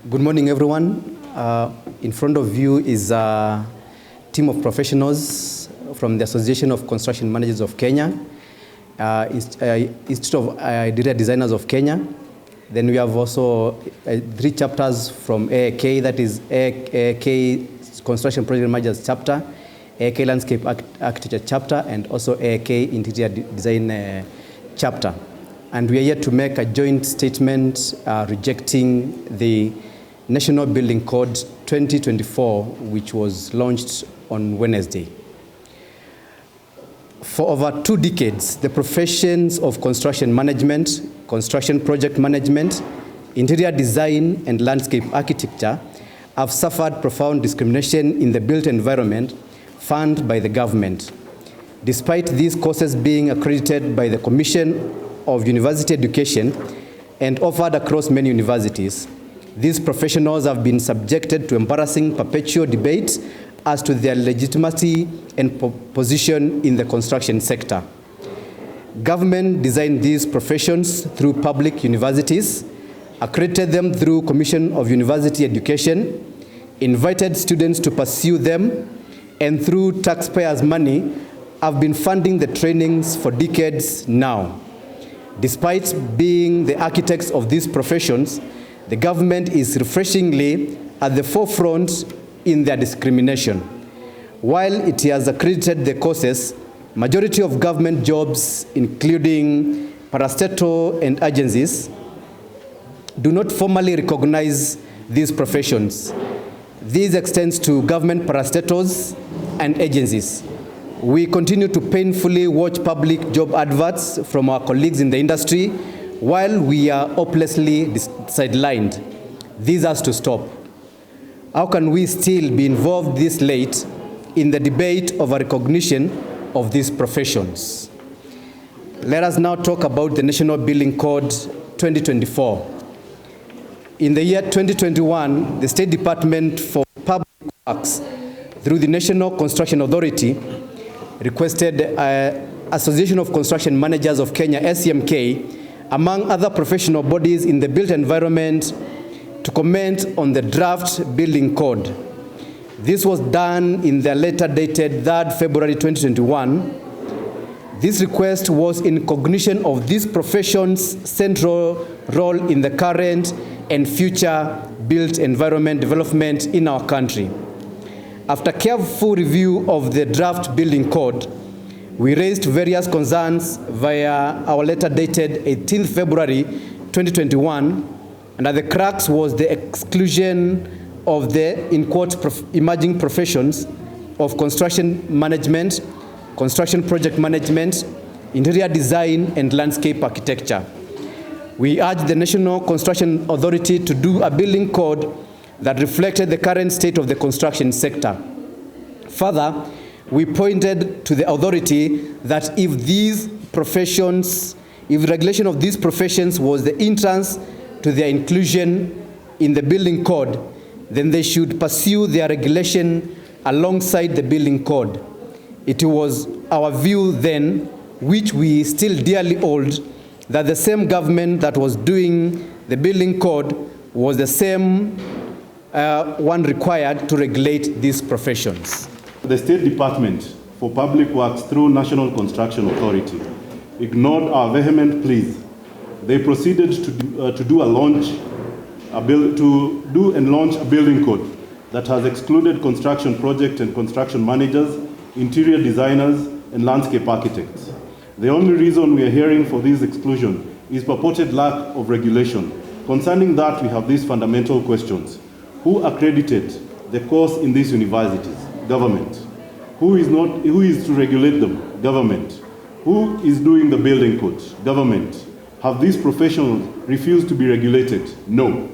Good morning, everyone. In front of you is a team of professionals from the Association of Construction Managers of Kenya, Institute of Interior Designers of Kenya. Then we have also 3 chapters from AAK, that is AAK Construction Project Managers Chapter, AAK Landscape Architecture Chapter, and also AAK Interior Design Chapter. And we are here to make a joint statement rejecting the National Building Code 2024, which was launched on Wednesday. For over 2 decades, the professions of construction management, construction project management, interior design, and landscape architecture have suffered profound discrimination in the built environment funded by the government. Despite these courses being accredited by the Commission of University Education and offered across many universities, these professionals have been subjected to embarrassing perpetual debate as to their legitimacy and position in the construction sector. Government designed these professions through public universities, accredited them through Commission of University Education, invited students to pursue them, and through taxpayers' money have been funding the trainings for decades now. Despite being the architects of these professions, the government is refreshingly at the forefront in their discrimination. While it has accredited the courses, majority of government jobs, including parastatal and agencies, do not formally recognize these professions. This extends to government parastatals and agencies. We continue to painfully watch public job adverts from our colleagues in the industry while we are hopelessly sidelined. This has to stop. How can we still be involved this late in the debate of a recognition of these professions? Let us now talk about the National Building Code 2024. In the year 2021, the State Department for Public Works, through the National Construction Authority, requested Association of Construction Managers of Kenya, ACMK, among other professional bodies in the built environment, to comment on the draft building code. This was done in their letter dated 3rd February 2021. This request was in cognition of this profession's central role in the current and future built environment development in our country. After careful review of the draft building code, we raised various concerns via our letter dated 18th February 2021, and at the crux was the exclusion of the, in quote, emerging professions of construction management, construction project management, interior design, and landscape architecture. We urged the National Construction Authority to do a building code that reflected the current state of the construction sector. Further, we pointed to the authority that if regulation of these professions was the entrance to their inclusion in the building code, then they should pursue their regulation alongside the building code. It was our view then, which we still dearly hold, that the same government that was doing the building code was the same one required to regulate these professions. The State Department for Public Works through National Construction Authority ignored our vehement pleas. They proceeded to do and launch a building code that has excluded construction project and construction managers, interior designers, and landscape architects. The only reason we are hearing for this exclusion is purported lack of regulation. Concerning that, we have these fundamental questions. Who accredited the course in these universities? Government. Who is to regulate them? Government. Who is doing the building code? Government. Have these professionals refused to be regulated? No.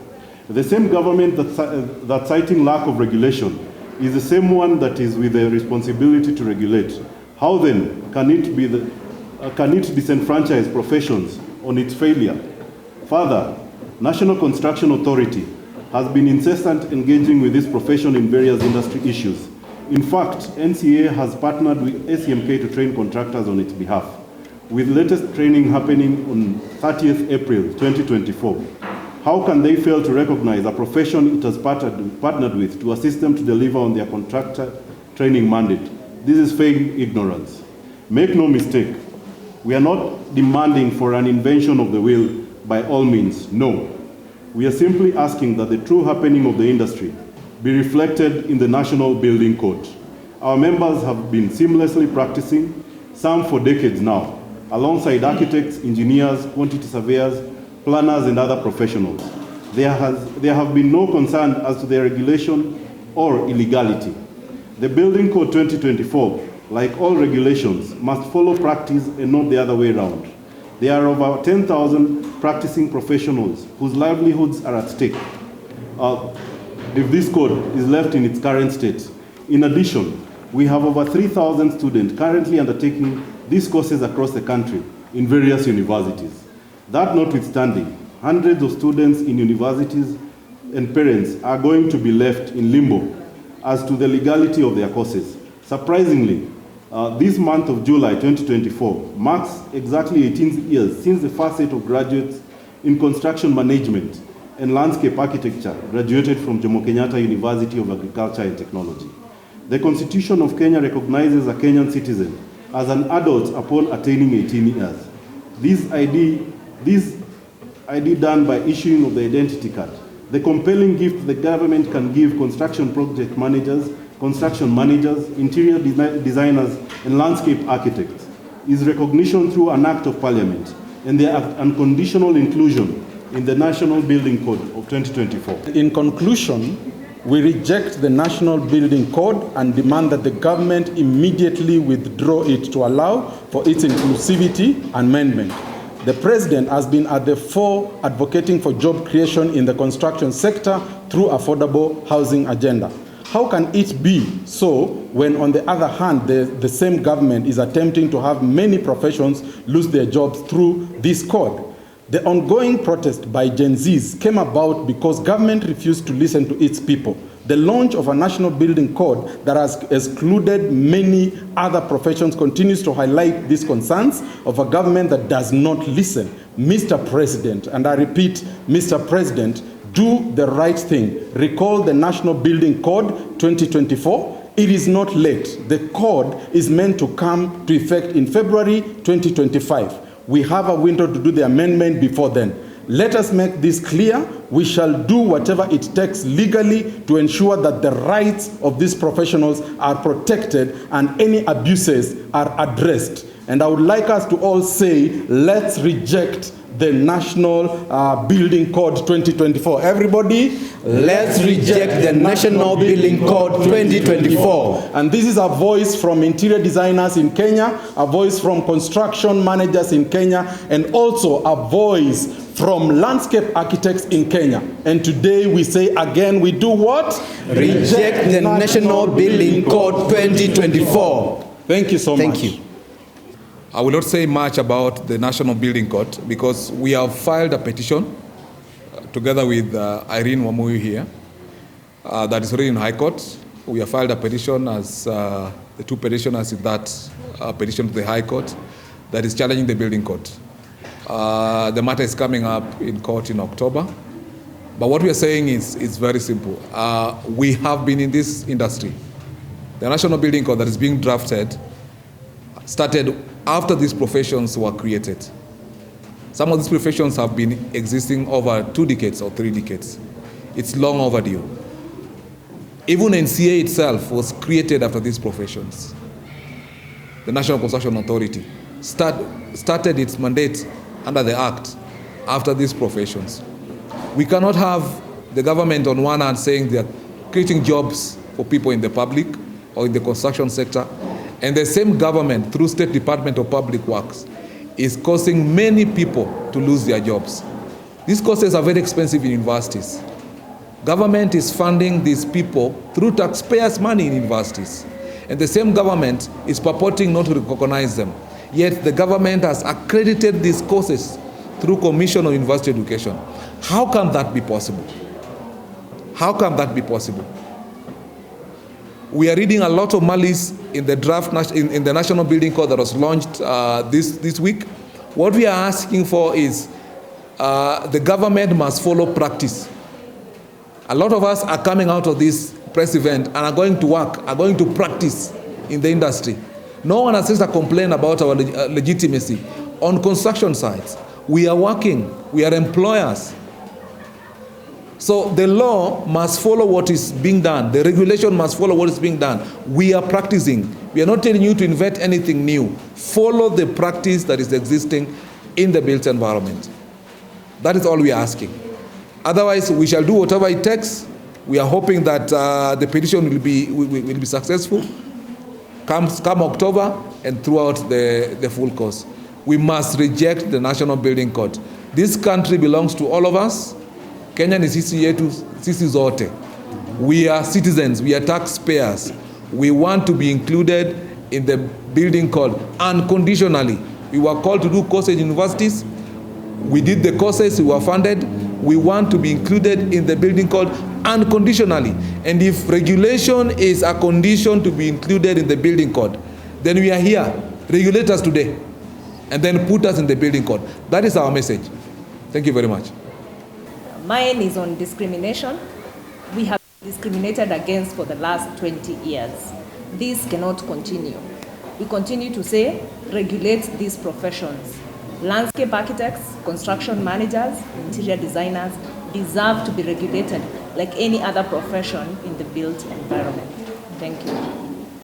The same government that's citing lack of regulation is the same one that is with the responsibility to regulate. How then can it disenfranchise professions on its failure? Further, National Construction Authority has been incessant engaging with this profession in various industry issues. In fact, NCA has partnered with ACMK to train contractors on its behalf, with latest training happening on 30th April 2024. How can they fail to recognize a profession it has partnered with to assist them to deliver on their contractor training mandate? This is feigned ignorance. Make no mistake, we are not demanding for an invention of the wheel by all means, no. We are simply asking that the true happening of the industry be reflected in the National Building Code. Our members have been seamlessly practicing, some for decades now, alongside architects, engineers, quantity surveyors, planners, and other professionals. There have been no concern as to their regulation or illegality. The Building Code 2024, like all regulations, must follow practice and not the other way around. There are over 10,000 practicing professionals whose livelihoods are at stake if this code is left in its current state. In addition, we have over 3,000 students currently undertaking these courses across the country in various universities. That notwithstanding, hundreds of students in universities and parents are going to be left in limbo as to the legality of their courses. Surprisingly, this month of July 2024 marks exactly 18 years since the first set of graduates in construction management and landscape architecture graduated from Jomo Kenyatta University of Agriculture and Technology. The Constitution of Kenya recognizes a Kenyan citizen as an adult upon attaining 18 years. This ID done by issuing of the identity card. The compelling gift the government can give construction project managers, construction managers, interior designers, and landscape architects is recognition through an act of parliament and their unconditional inclusion in the National Building Code of 2024. In conclusion, we reject the National Building Code and demand that the government immediately withdraw it to allow for its inclusivity amendment. The President has been at the fore advocating for job creation in the construction sector through affordable housing agenda. How can it be so when, on the other hand, the same government is attempting to have many professions lose their jobs through this code? The ongoing protest by Gen Zs came about because government refused to listen to its people. The launch of a national building code that has excluded many other professions continues to highlight these concerns of a government that does not listen. Mr. President, and I repeat, Mr. President, do the right thing. Recall the National Building Code 2024. It is not late. The code is meant to come to effect in February 2025. We have a window to do the amendment before then. Let us make this clear. We shall do whatever it takes legally to ensure that the rights of these professionals are protected and any abuses are addressed. And I would like us to all say, let's reject the National Building Code 2024. Everybody, let's reject the National Building Code 2024. And this is a voice from interior designers in Kenya, a voice from construction managers in Kenya, and also a voice from landscape architects in Kenya. And today we say again, we do what? Reject the National Building Code 2024. Thank you so much. Thank you. I will not say much about the National Building Code because we have filed a petition together with Irene Wamuyu here that is already in High Court. We have filed a petition as the two petitioners in that petition to the High Court that is challenging the Building Code. The matter is coming up in court in October. But what we are saying is very simple. We have been in this industry. The National Building Code that is being drafted started after these professions were created. Some of these professions have been existing over 2 decades or 3 decades. It's long overdue. Even NCA itself was created after these professions. The National Construction Authority started its mandate under the Act after these professions. We cannot have the government on one hand saying they are creating jobs for people in the public or in the construction sector, and the same government, through State Department of Public Works, is causing many people to lose their jobs. These courses are very expensive in universities. Government is funding these people through taxpayers' money in universities. And the same government is purporting not to recognize them. Yet the government has accredited these courses through Commission on University Education. How can that be possible? How can that be possible? We are reading a lot of malice in the draft in the National Building Code that was launched this week. What we are asking for is the government must follow practice. A lot of us are coming out of this press event and are going to work, are going to practice in the industry. No one has said a complaint about our legitimacy. On construction sites, we are working, we are employers. So the law must follow what is being done. The regulation must follow what is being done. We are practicing. We are not telling you to invent anything new. Follow the practice that is existing in the built environment. That is all we are asking. Otherwise, we shall do whatever it takes. We are hoping that the petition will be successful come October and throughout the full course. We must reject the National Building Code. This country belongs to all of us. Kenya ni sisi yetu, sisi zote. We are citizens, we are taxpayers. We want to be included in the building code unconditionally. We were called to do courses in universities. We did the courses, we were funded. We want to be included in the building code unconditionally. And if regulation is a condition to be included in the building code, then we are here. Regulate us today and then put us in the building code. That is our message. Thank you very much. Mine is on discrimination. We have been discriminated against for the last 20 years. This cannot continue. We continue to say, regulate these professions. Landscape architects, construction managers, interior designers deserve to be regulated like any other profession in the built environment. Thank you.